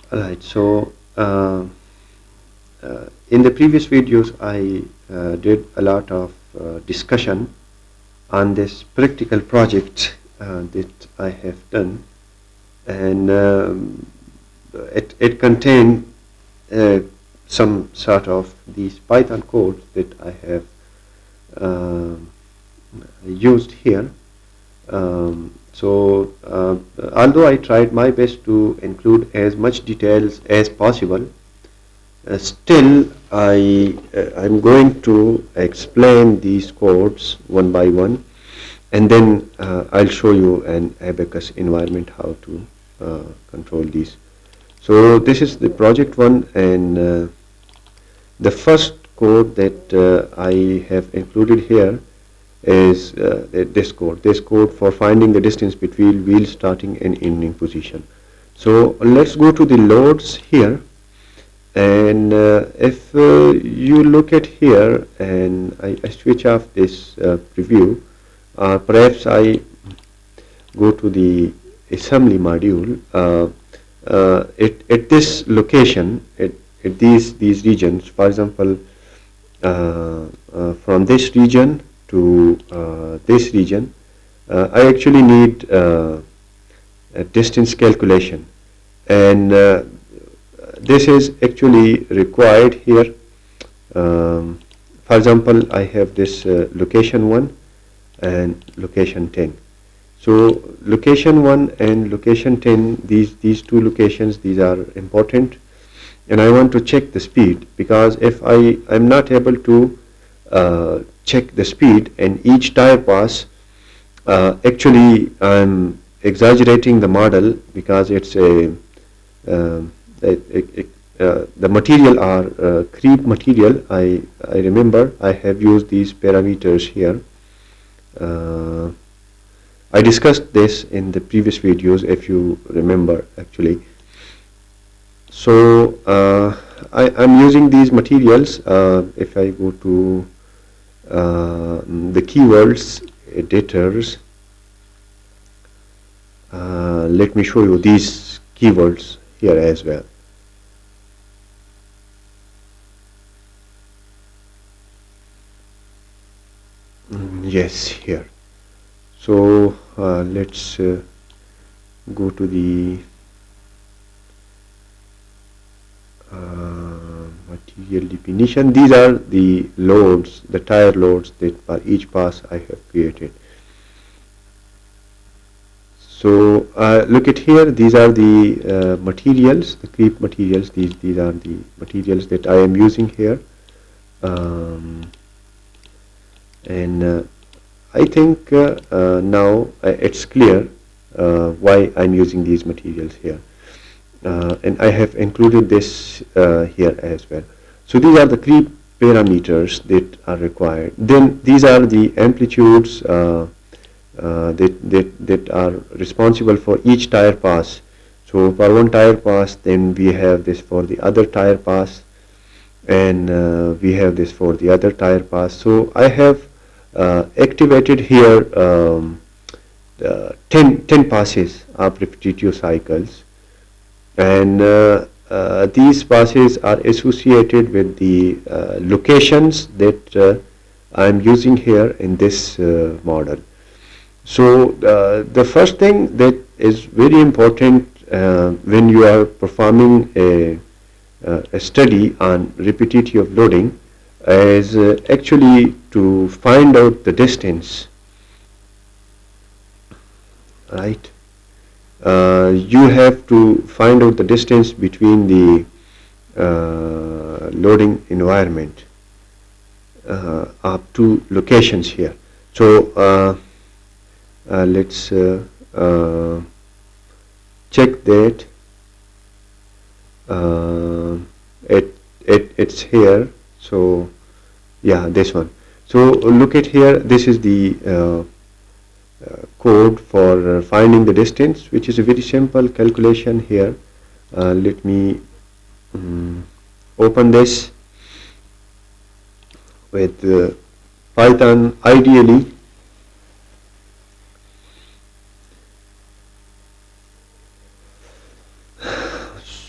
Alright, so in the previous videos I did a lot of discussion on this practical project that I have done, and it contained some sort of these Python codes that I have used here. Although I tried my best to include as much details as possible, still I'm going to explain these codes one by one, and then I'll show you an ABAQUS environment how to control these. So this is the project one, and the first code that I have included here is this code for finding the distance between wheel starting and ending position. So let's go to the loads here, and if you look at here and I switch off this preview, perhaps I go to the assembly module. At this location, at these regions, for example, from this region to this region, I actually need a distance calculation, and this is actually required here. For example, I have this location 1 and location 10. So location 1 and location 10, these two locations, these are important, and I want to check the speed, because if I'm not able to check the speed in each tire pass, actually I'm exaggerating the model, because it's the material are creep material. I remember I have used these parameters here. I discussed this in the previous videos, if you remember actually. So I'm using these materials. If I go to the keywords editors, let me show you these keywords here as well. Yes, here. So let's go to the material definition. These are the loads, the tire loads that for each pass I have created. So look at here, these are the materials, the creep materials. These are the materials that I am using here, and I think now it's clear why I'm using these materials here, and I have included this here as well. So these are the creep parameters that are required. Then these are the amplitudes that are responsible for each tire pass. So for one tire pass, then we have this for the other tire pass, and we have this for the other tire pass. So I have activated here 10 passes of repetitive cycles, and these passes are associated with the locations that I'm using here in this model. So the first thing that is very important when you are performing a study on repetitive loading is actually to find out the distance, right? You have to find out the distance between the loading environment up to locations here. So let's check that. It's here. So yeah, this one. So look at here, this is the code for finding the distance, which is a very simple calculation here. Let me open this with Python ideally.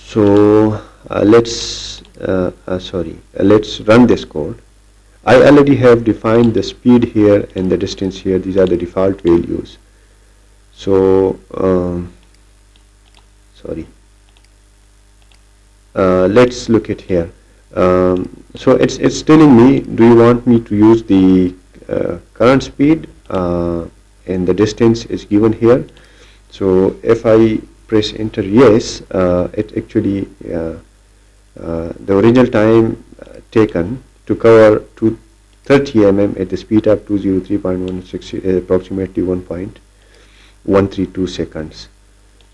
So let's run this code. I already have defined the speed here and the distance here. These are the default values. So let's look at here. So it's telling me, do you want me to use the current speed, and the distance is given here. So if I press enter yes, it actually the original time taken to cover 230 mm at the speed of 203.16 is approximately 1.132 seconds.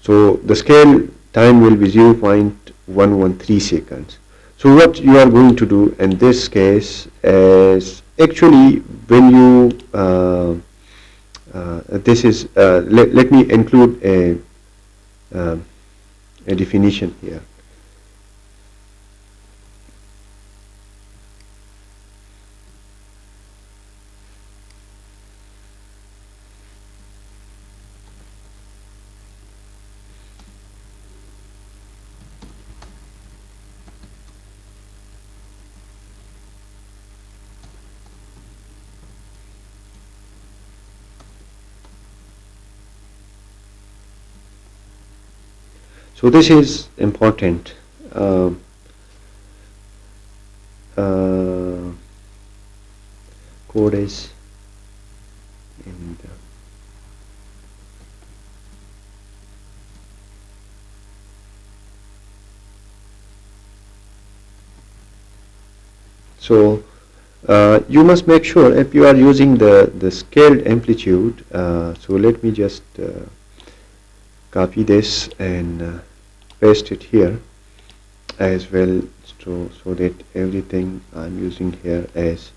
So the scale time will be 0.113 seconds. So what you are going to do in this case is actually when you let me include a definition here. So this is important. Code is in the so you must make sure if you are using the scaled amplitude. So let me just copy this and paste it here as well, so that everything I'm using here is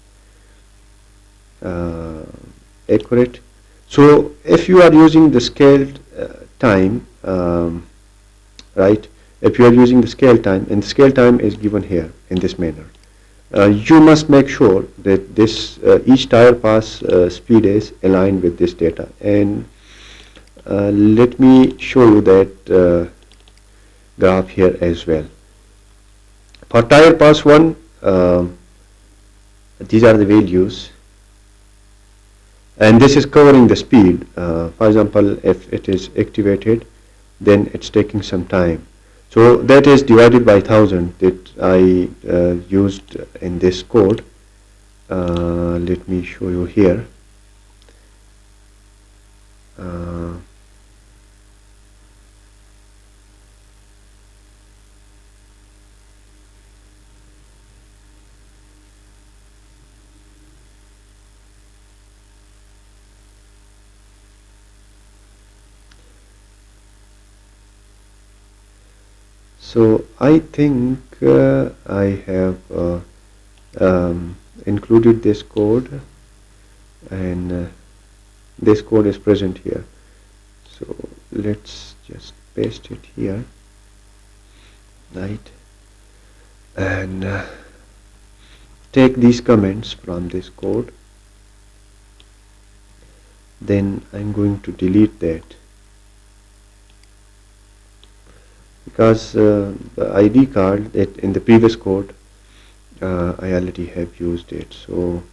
accurate. So if you are using the scaled time, right, if you are using the scale time, and the scale time is given here in this manner, you must make sure that this each tire pass speed is aligned with this data. And let me show you that graph here as well. For tire pass 1, these are the values, and this is covering the speed. For example, if it is activated, then it's taking some time. So that is divided by 1000 that I used in this code. Let me show you here. So I think I have included this code, and this code is present here. So let's just paste it here, right, and take these comments from this code. Then I'm going to delete that, because the ID card that in the previous code I already have used it. So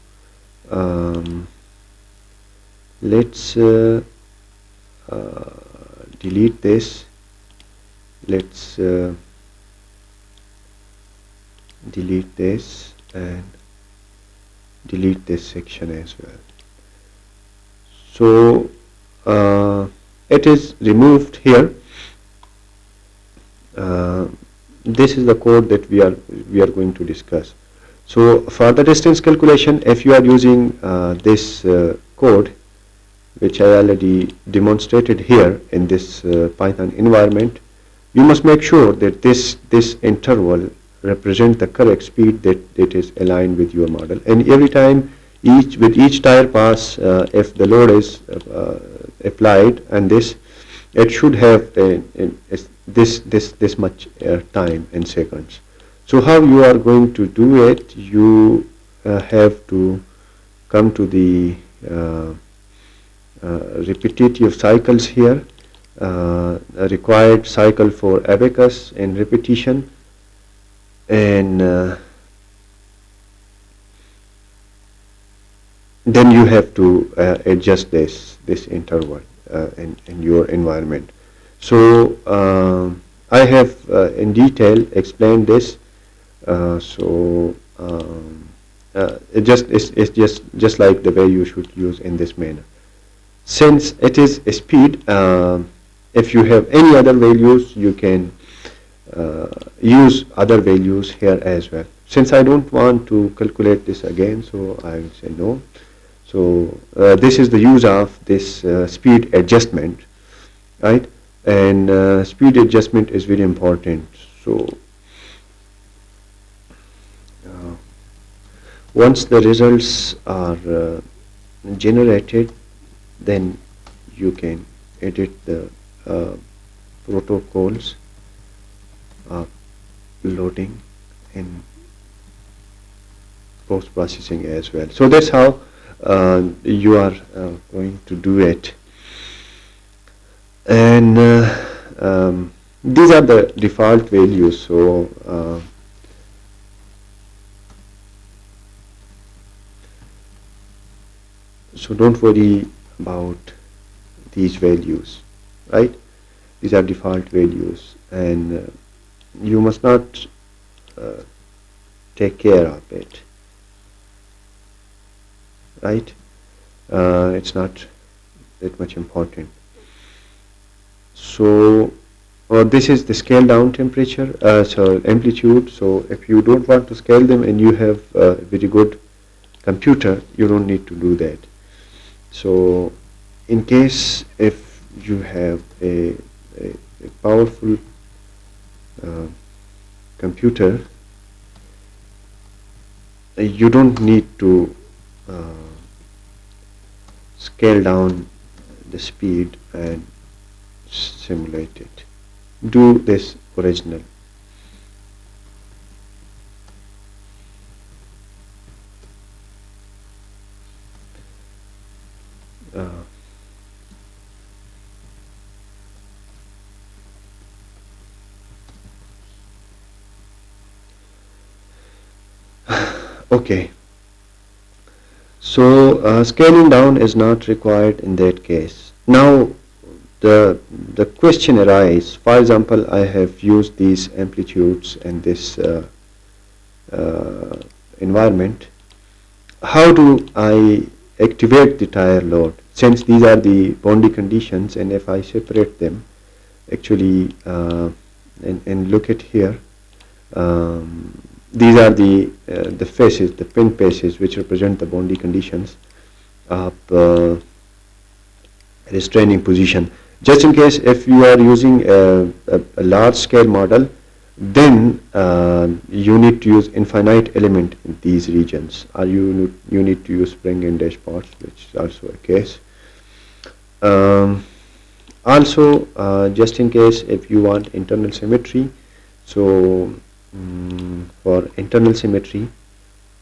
let's delete this. Let's delete this and delete this section as well. So it is removed here. This is the code that we are going to discuss. So for the distance calculation, if you are using this code, which I already demonstrated here in this Python environment, you must make sure that this interval represents the correct speed that is aligned with your model. And every time, with each tire pass, if the load is applied, and this, it should have this much time in seconds. So how you are going to do it? You have to come to the repetitive cycles here, a required cycle for ABAQUS and repetition, and then you have to adjust this interval in your environment. So I have in detail explained this. It's just like the way you should use in this manner. Since it is a speed, if you have any other values, you can use other values here as well. Since I don't want to calculate this again, so I will say no. So this is the use of this speed adjustment, right? And speed adjustment is very important. So once the results are generated, then you can edit the protocols of loading and post-processing as well. So that's how you are going to do it. And these are the default values. So don't worry about these values, right? These are default values, and you must not take care of it, right? It's not that much important. So this is the scale down temperature, so amplitude. So if you don't want to scale them and you have a very good computer, you don't need to do that. So in case if you have a powerful computer, you don't need to scale down the speed and simulate it. Do this original. Okay, so scaling down is not required in that case. Now the question arises. For example, I have used these amplitudes and this environment. How do I activate the tire load? Since these are the boundary conditions, and if I separate them, actually, and look at here. These are the faces, the pin faces, which represent the boundary conditions of restraining position. Just in case if you are using a large scale model, then you need to use infinite element in these regions, or you need to use spring and dashboards, which is also a case. Also, just in case if you want internal symmetry, so for internal symmetry,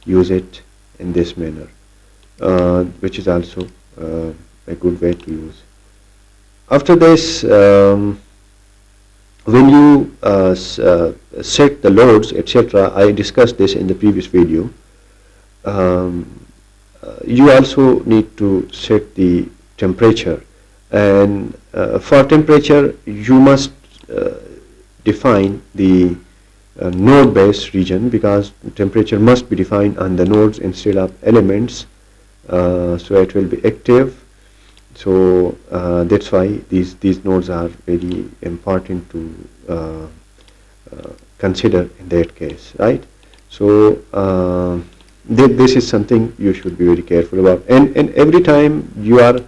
use it in this manner, which is also a good way to use. After this, when you set the loads, etc., I discussed this in the previous video. You also need to set the temperature, and for temperature you must define the node based region, because temperature must be defined on the nodes instead of elements, so it will be active. So that's why these nodes are very important to consider in that case, right? So this is something you should be very careful about, and every time you are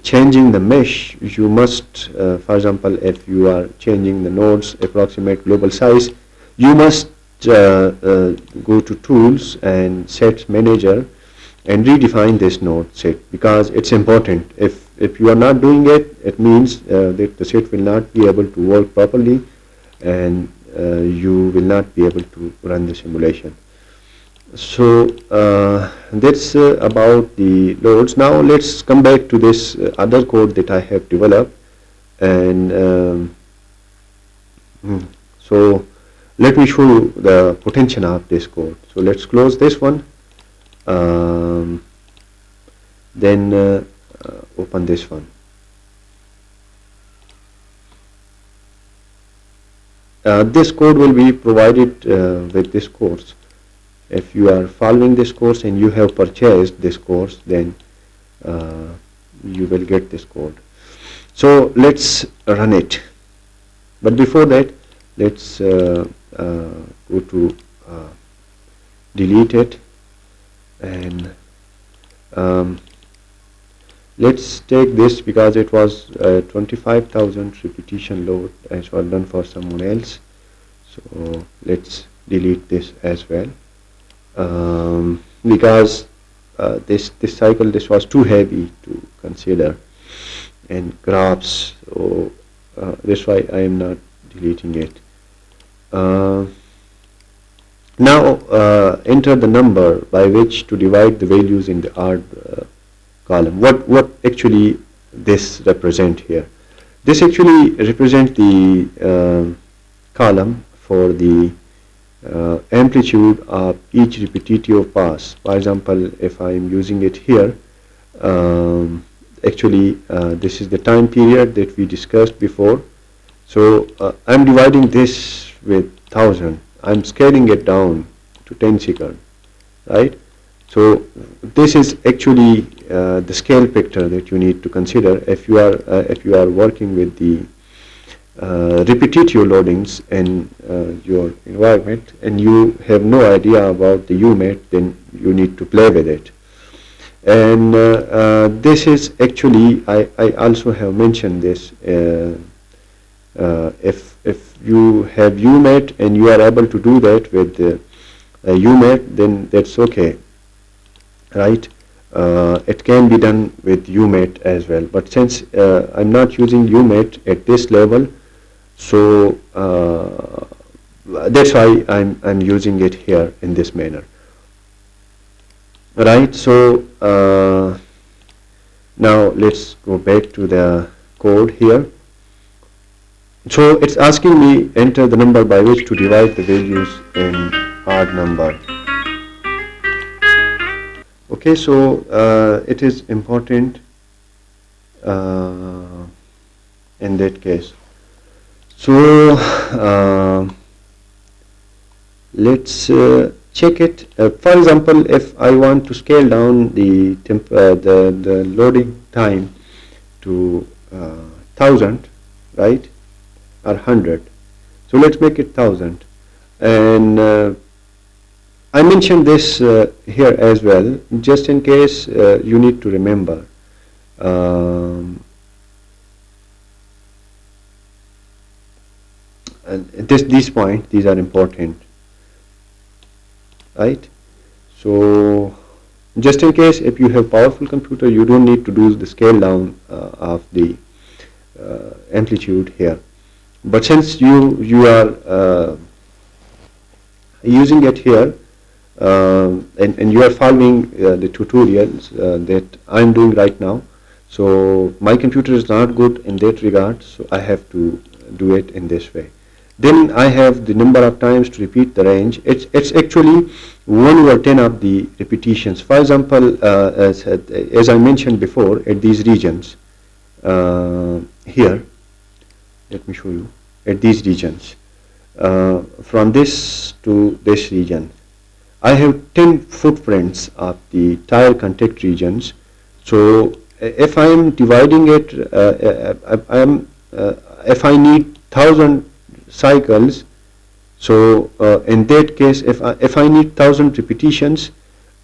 changing the mesh, you must, for example, if you are changing the nodes approximate global size, you must go to tools and set manager and redefine this node set, because it's important. If you are not doing it, it means that the set will not be able to work properly, and you will not be able to run the simulation. So that's about the loads. Now let's come back to this other code that I have developed, and so let me show you the potential of this code. So let's close this one, then open this one. This code will be provided with this course. If you are following this course and you have purchased this course, then you will get this code. So let's run it. But before that, let's go to delete it, and let's take this because it was 25,000 repetition load as well done for someone else. So let's delete this as well, because this cycle, this was too heavy to consider and graphs, so that's why I am not deleting it. Now enter the number by which to divide the values in the odd column. What actually this represent here? This actually represent the column for the amplitude of each repetitive pass. For example, if I am using it here, actually this is the time period that we discussed before. So I'm dividing this with 1000. I'm scaling it down to 10 seconds, right? So this is actually the scale factor that you need to consider if you are working with the repetitive loadings in your environment and you have no idea about the UMAT, then you need to play with it. And this is actually, I also have mentioned this, if you have UMAT and you are able to do that with UMAT, then that's okay, right? It can be done with UMAT as well, but since I'm not using UMAT at this level, so that's why I'm using it here in this manner, right? So now let's go back to the code here. So it's asking me enter the number by which to divide the values in odd number. Okay, so it is important in that case. So let's check it. For example, if I want to scale down the loading time to 1000, right, or 100. So let's make it 1000. And I mentioned this here as well, just in case you need to remember. And these points, these are important, right? So just in case if you have powerful computer, you don't need to do the scale down of the amplitude here. But since you are using it here, and you are following the tutorials that I'm doing right now, so my computer is not good in that regard, so I have to do it in this way. Then I have the number of times to repeat the range. It's actually 1/10 of the repetitions. For example, as I mentioned before, at these regions here, let me show you, at these regions, from this to this region, I have 10 footprints of the tire contact regions. So if I am dividing it, if I need 1000 cycles, so in that case, if I need 1000 repetitions,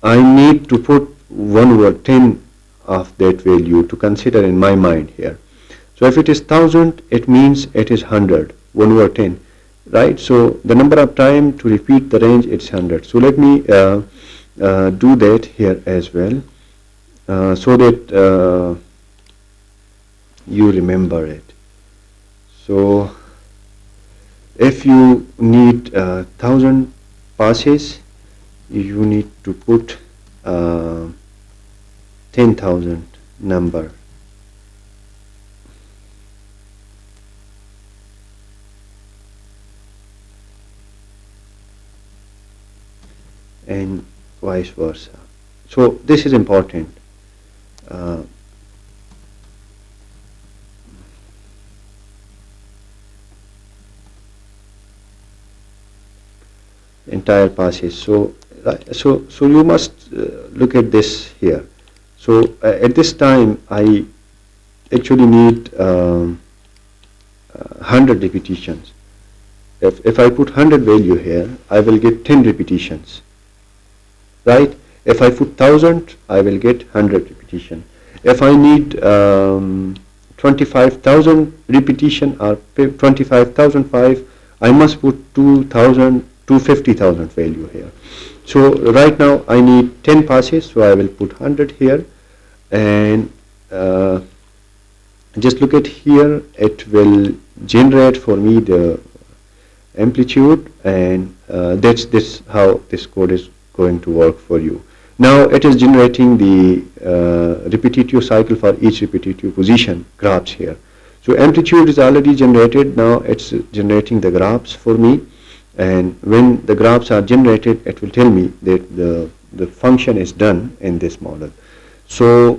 I need to put 1/10 of that value to consider in my mind here. So if it is 1000, it means it is 100, 1/10, right? So the number of time to repeat the range, it's 100. So let me do that here as well, so that you remember it. So if you need 1000 passes, you need to put 10,000 number. And vice versa. So this is important. Entire passes. So you must look at this here. So at this time I actually need 100 repetitions. If I put 100 value here, I will get 10 repetitions, right? If I put 1000, I will get 100 repetition. If I need 25,000 repetition or 25,005, I must put 2,000 to 50,000 value here. So right now I need 10 passes, so I will put 100 here, and just look at here, it will generate for me the amplitude, and that's how this code is going to work for you. Now it is generating the repetitive cycle for each repetitive position graphs here. So amplitude is already generated. Now it's generating the graphs for me, and when the graphs are generated, it will tell me that the function is done in this model. So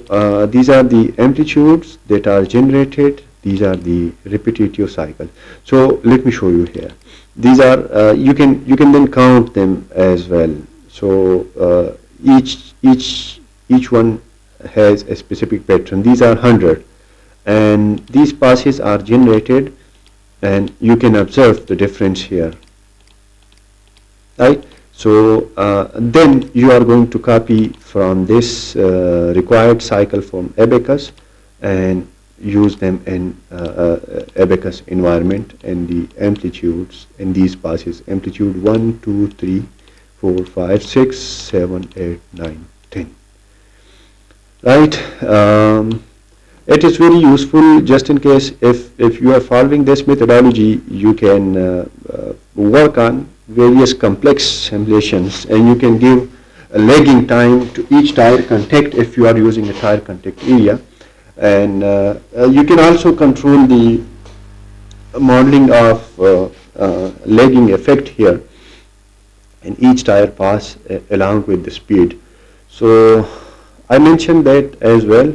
these are the amplitudes that are generated. These are the repetitive cycles. So let me show you here. These are you can then count them as well. So each one has a specific pattern. These are 100, and these passes are generated, and you can observe the difference here, right? So then you are going to copy from this required cycle from ABAQUS and use them in ABAQUS environment, and the amplitudes in these passes, amplitude 1, 2, 3, 4, 5, 6, 7, 8, 9, 10. Right? It is very useful just in case if you are following this methodology, you can work on various complex simulations, and you can give a lagging time to each tire contact if you are using a tire contact area. And you can also control the modeling of lagging effect here in each tire pass along with the speed. So I mentioned that as well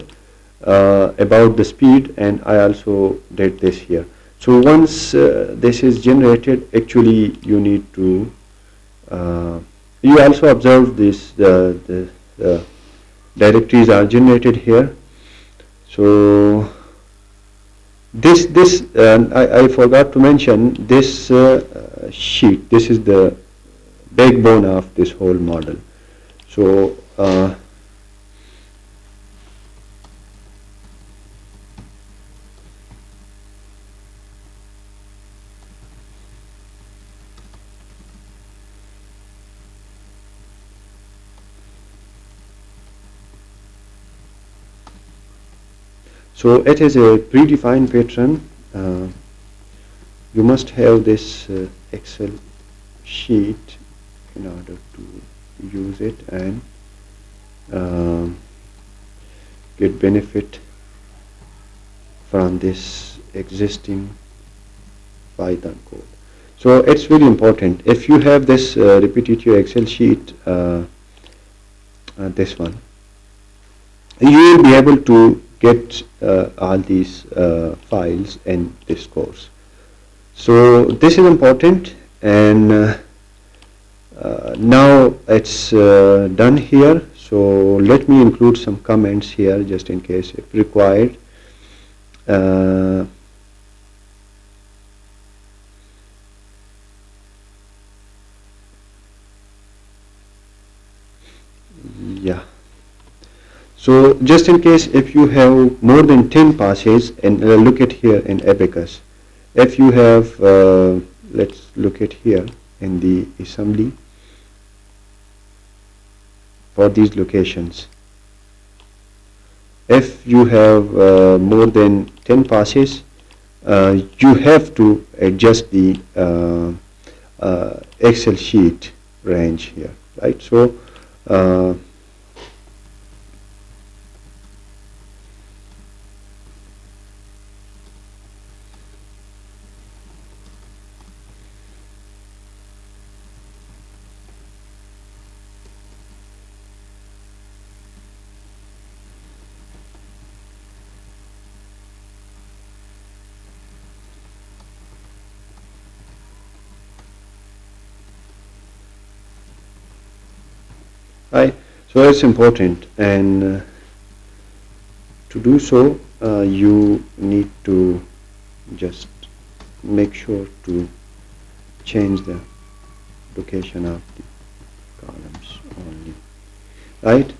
about the speed, and I also did this here. So once this is generated, actually you need to you also observe this the directories are generated here. So this I forgot to mention this sheet. This is the backbone of this whole model. So so it is a predefined pattern. You must have this Excel sheet in order to use it and get benefit from this existing Python code. So it's very important. If you have this repetitive Excel sheet, this one, you will be able to get all these files in this course. So this is important, and now it's done here. So let me include some comments here just in case if required. Yeah. So just in case if you have more than 10 passes, and look at here in ABAQUS, if you have, let's look at here in the assembly for these locations. If you have more than 10 passes, you have to adjust the Excel sheet range here. right? So right, so it's important, and to do so you need to just make sure to change the location of the columns only, right?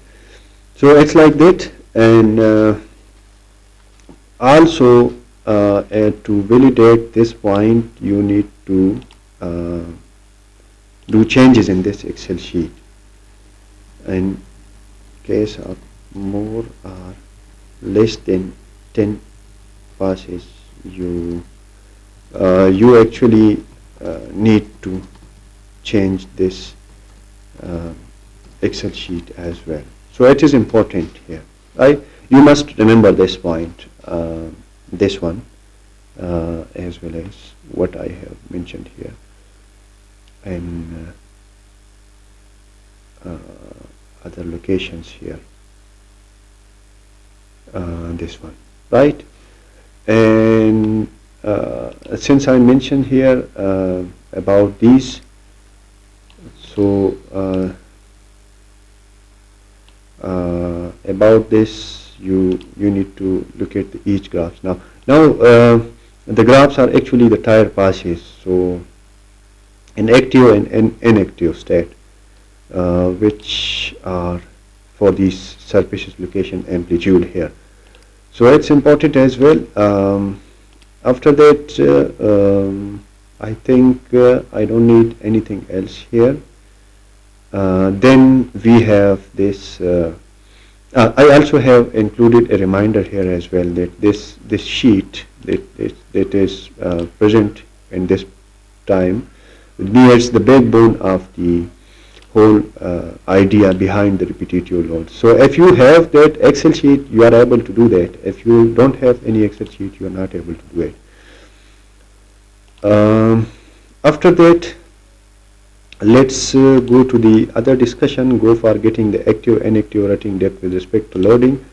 So it's like that, and also to validate this point you need to do changes in this Excel sheet. In case of more or less than 10 passes, you actually need to change this Excel sheet as well. So it is important here, right? You must remember this point, this one, as well as what I have mentioned here, and other locations here, this one, right? And since I mentioned here about these, so about this you need to look at each graphs. Now the graphs are actually the tire passes, so in active and inactive state, which are for these surfaces location amplitude here. So it's important as well. After that, I think I don't need anything else here. Then we have this. I also have included a reminder here as well that this sheet that is present in this time nears the backbone of the whole idea behind the repetitive load. So if you have that Excel sheet, you are able to do that. If you don't have any Excel sheet, you are not able to do it. After that, let's go to the other discussion, go for getting the active and inactive rutting depth with respect to loading.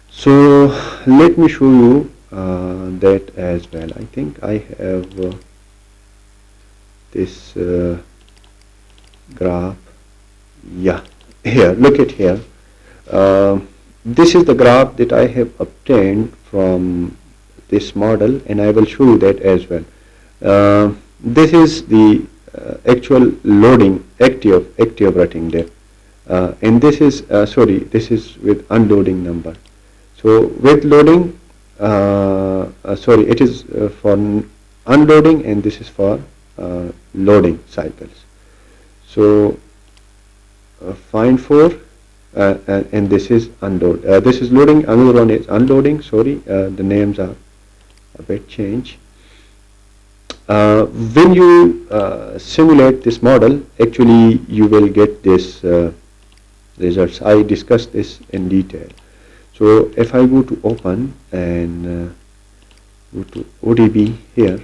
So let me show you that as well. I think I have this graph. Yeah, here, look at here. This is the graph that I have obtained from this model, and I will show you that as well. This is the actual loading active rutting depth, and this is this is with unloading number. So with loading, it is for unloading, and this is for loading cycles. So find for and this is unload. This is loading. Another one is unloading. Sorry, the names are a bit changed. When you simulate this model, actually you will get this results. I discussed this in detail. So if I go to open and go to ODB here,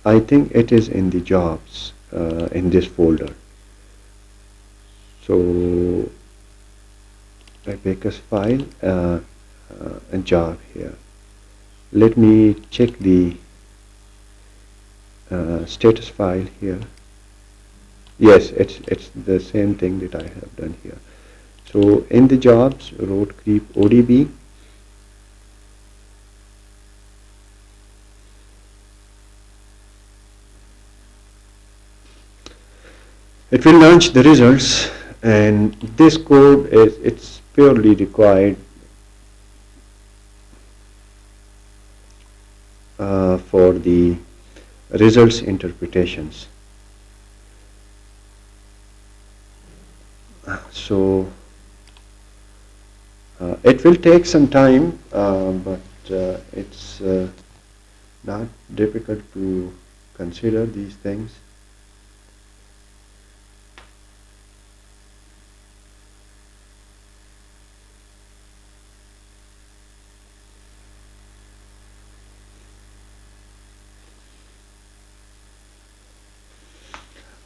I think it is in the jobs in this folder. So ABAQUS file and job here. Let me check the status file here. Yes, it's the same thing that I have done here. So in the jobs, road creep ODB. It will launch the results, and this code it's purely required for the results interpretations. So it will take some time, but it's not difficult to consider these things.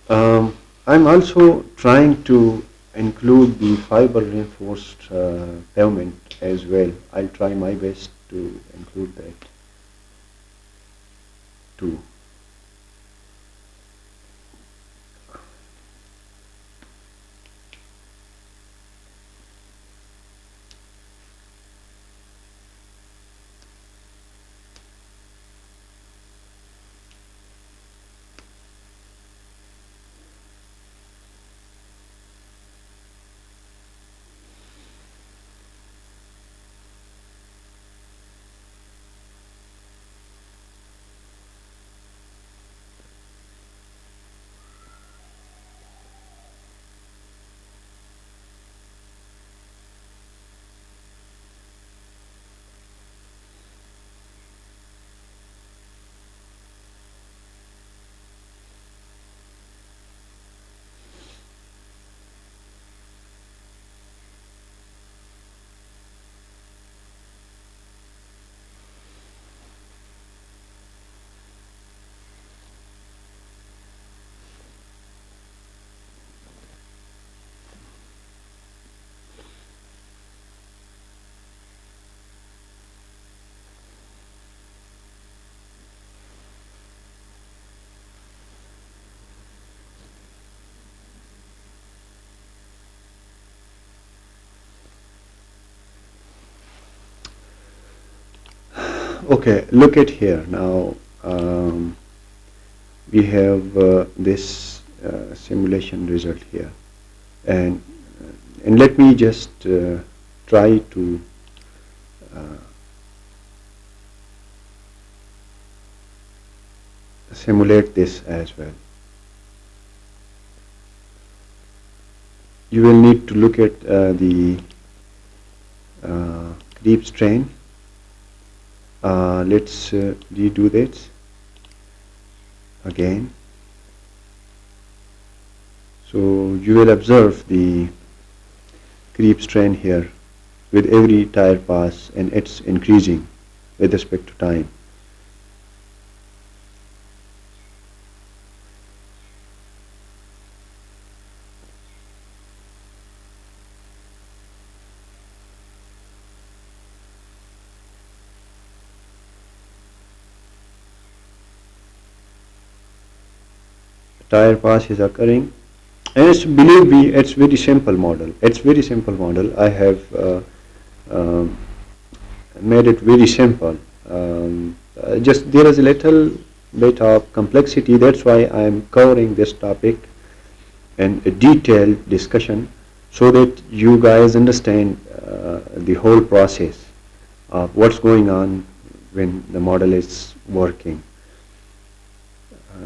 I'm also trying to include the fiber reinforced pavement as well. I'll try my best to include that too. Okay, look at here now. We have this simulation result here, and let me just try to simulate this as well. You will need to look at the creep strain. Let's redo that again. So you will observe the creep strain here with every tire pass, and it's increasing with respect to time. Tire pass is occurring, and believe me, it's very simple model. It's very simple model. I have made it very simple. Just there is a little bit of complexity. That's why I am covering this topic in a detailed discussion, so that you guys understand the whole process of what's going on when the model is working.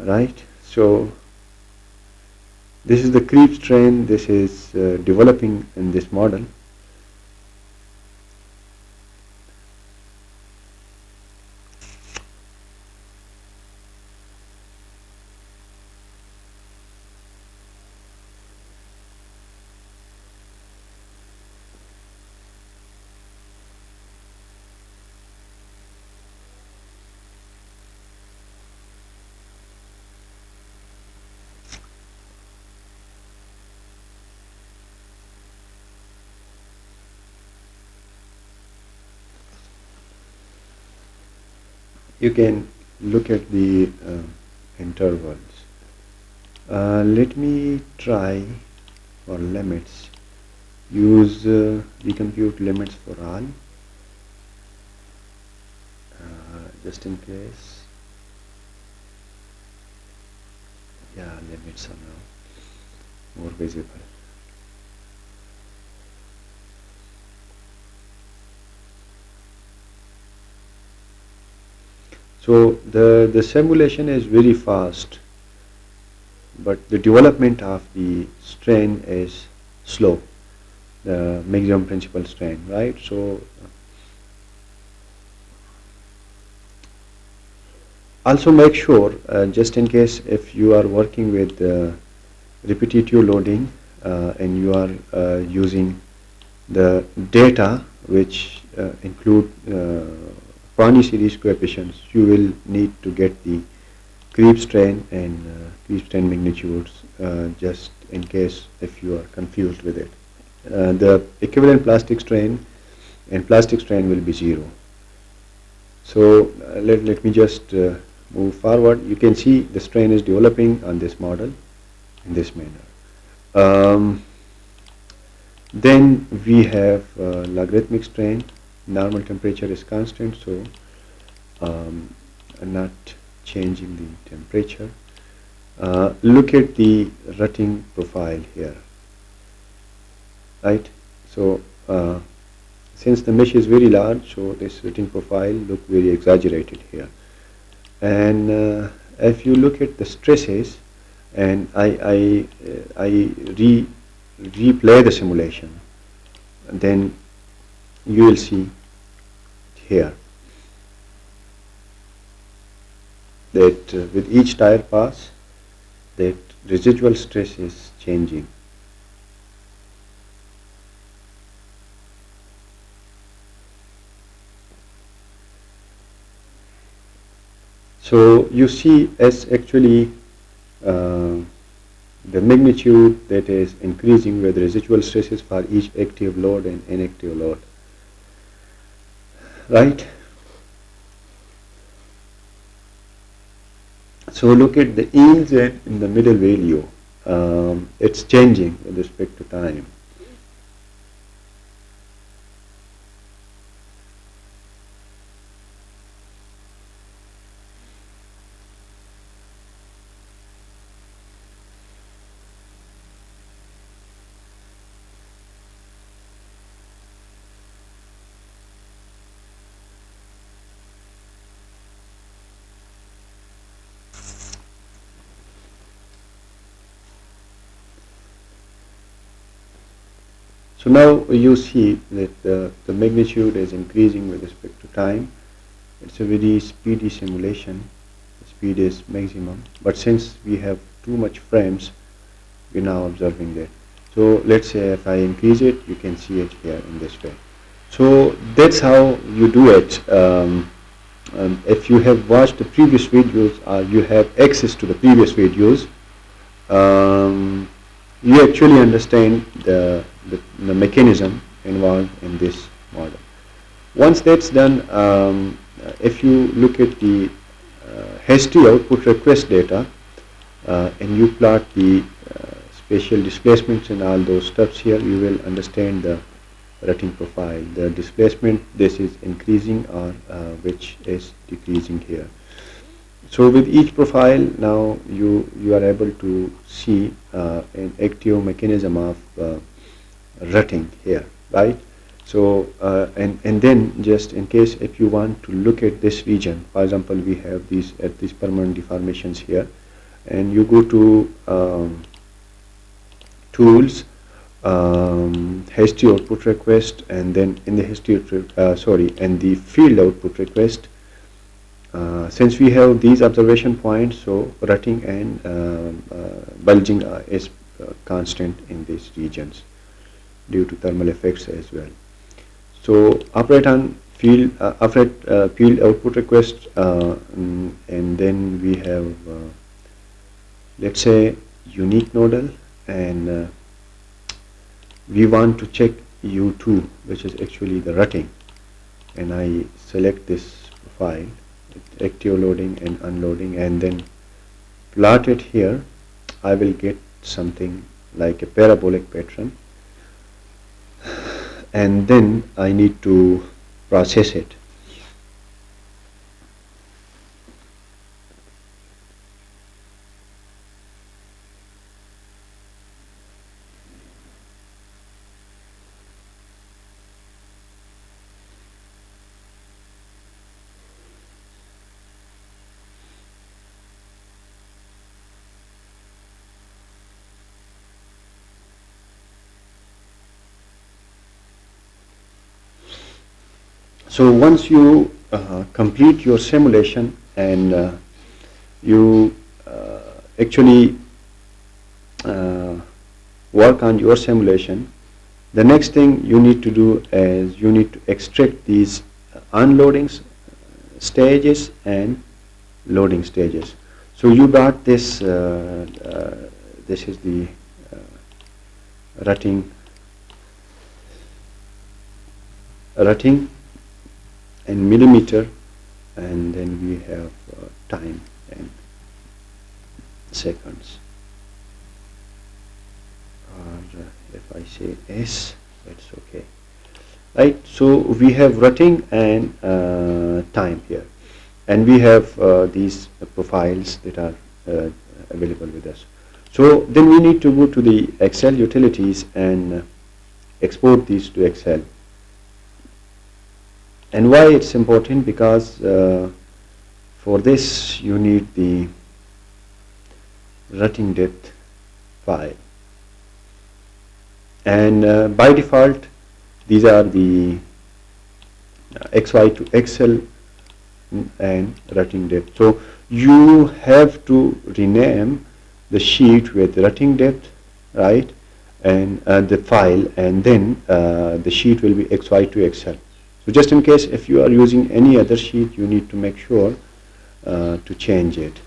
Right? So this is the creep strain. This is developing in this model. You can look at the intervals. Let me try for limits. Use recompute limits for all, just in case. Yeah, limits are now more visible. So the simulation is very fast, but the development of the strain is slow, the maximum principal strain, right? So also make sure, just in case if you are working with repetitive loading and you are using the data which include Pani series coefficients, you will need to get the creep strain and creep strain magnitudes, just in case if you are confused with it. The equivalent plastic strain and plastic strain will be 0. So let me just move forward. You can see the strain is developing on this model in this manner. Then we have logarithmic strain. Normal temperature is constant, so not changing the temperature. Look at the rutting profile here, right? So since the mesh is very large, so this rutting profile look very exaggerated here. And if you look at the stresses, and I replay the simulation, then you will see here that with each tire pass, that residual stress is changing. So you see as actually the magnitude that is increasing with residual stresses for each active load and inactive load, right? So look at the EZ in the middle value. It's changing with respect to time. So now you see that the magnitude is increasing with respect to time. It's a very speedy simulation. The speed is maximum. But since we have too much frames, we're now observing that. So let's say if I increase it, you can see it here in this way. So that's how you do it. If you have watched the previous videos or you have access to the previous videos, you actually understand the mechanism involved in this model. Once that's done, if you look at the hasty output request data and you plot the spatial displacements and all those steps here, you will understand the rutting profile. The displacement, this is increasing or which is decreasing here. So with each profile, now you are able to see an active mechanism of rutting here, right? So and then just in case if you want to look at this region, for example, we have these permanent deformations here, and you go to tools, hasty output request, and then in the and the field output request. Since we have these observation points, so rutting and bulging is constant in these regions due to thermal effects as well. So operate on field field output request, and then we have let's say unique nodal, and we want to check U2, which is actually the rutting, and I select this profile, active loading and unloading, and then plot it here. I will get something like a parabolic pattern, and then I need to process it. So once you complete your simulation and you actually work on your simulation, the next thing you need to do is you need to extract these unloading stages and loading stages. So you got this, this is the rutting in millimeter, and then we have time in seconds, or if I say S, that's okay, right? So we have rutting and time here, and we have these profiles that are available with us. So then we need to go to the Excel utilities and export these to Excel. And why it's important? Because for this you need the rutting depth file, and by default these are the XY to Excel and rutting depth. So you have to rename the sheet with rutting depth, right, and the file, and then the sheet will be XY to Excel. So just in case if you are using any other sheet, you need to make sure to change it.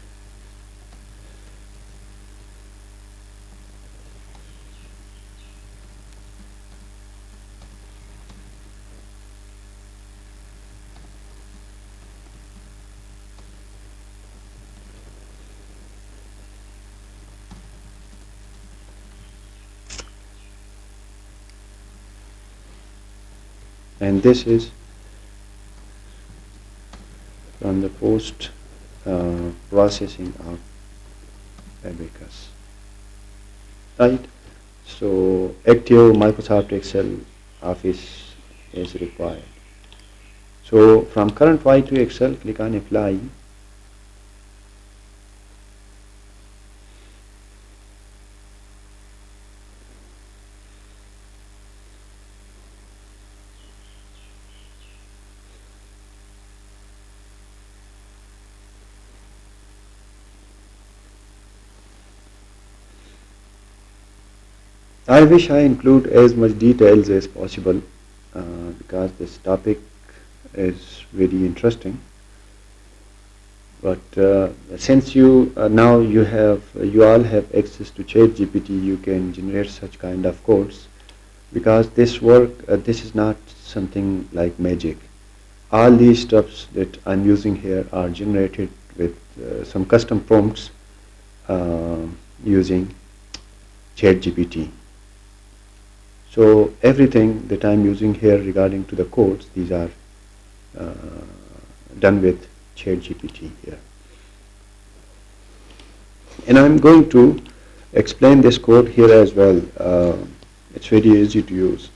And this is from the post processing of ABAQUS, right? So active Microsoft Excel Office is required. So from current Y to Excel, click on apply. I wish I include as much details as possible because this topic is very interesting. But since you now you all have access to ChatGPT, you can generate such kind of codes, because this is not something like magic. All these stuffs that I'm using here are generated with some custom prompts using ChatGPT. So everything that I'm using here regarding to the codes, these are done with ChatGPT here. And I'm going to explain this code here as well. It's very easy to use.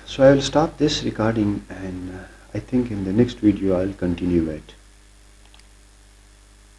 So I will stop this recording, and I think in the next video I'll continue it.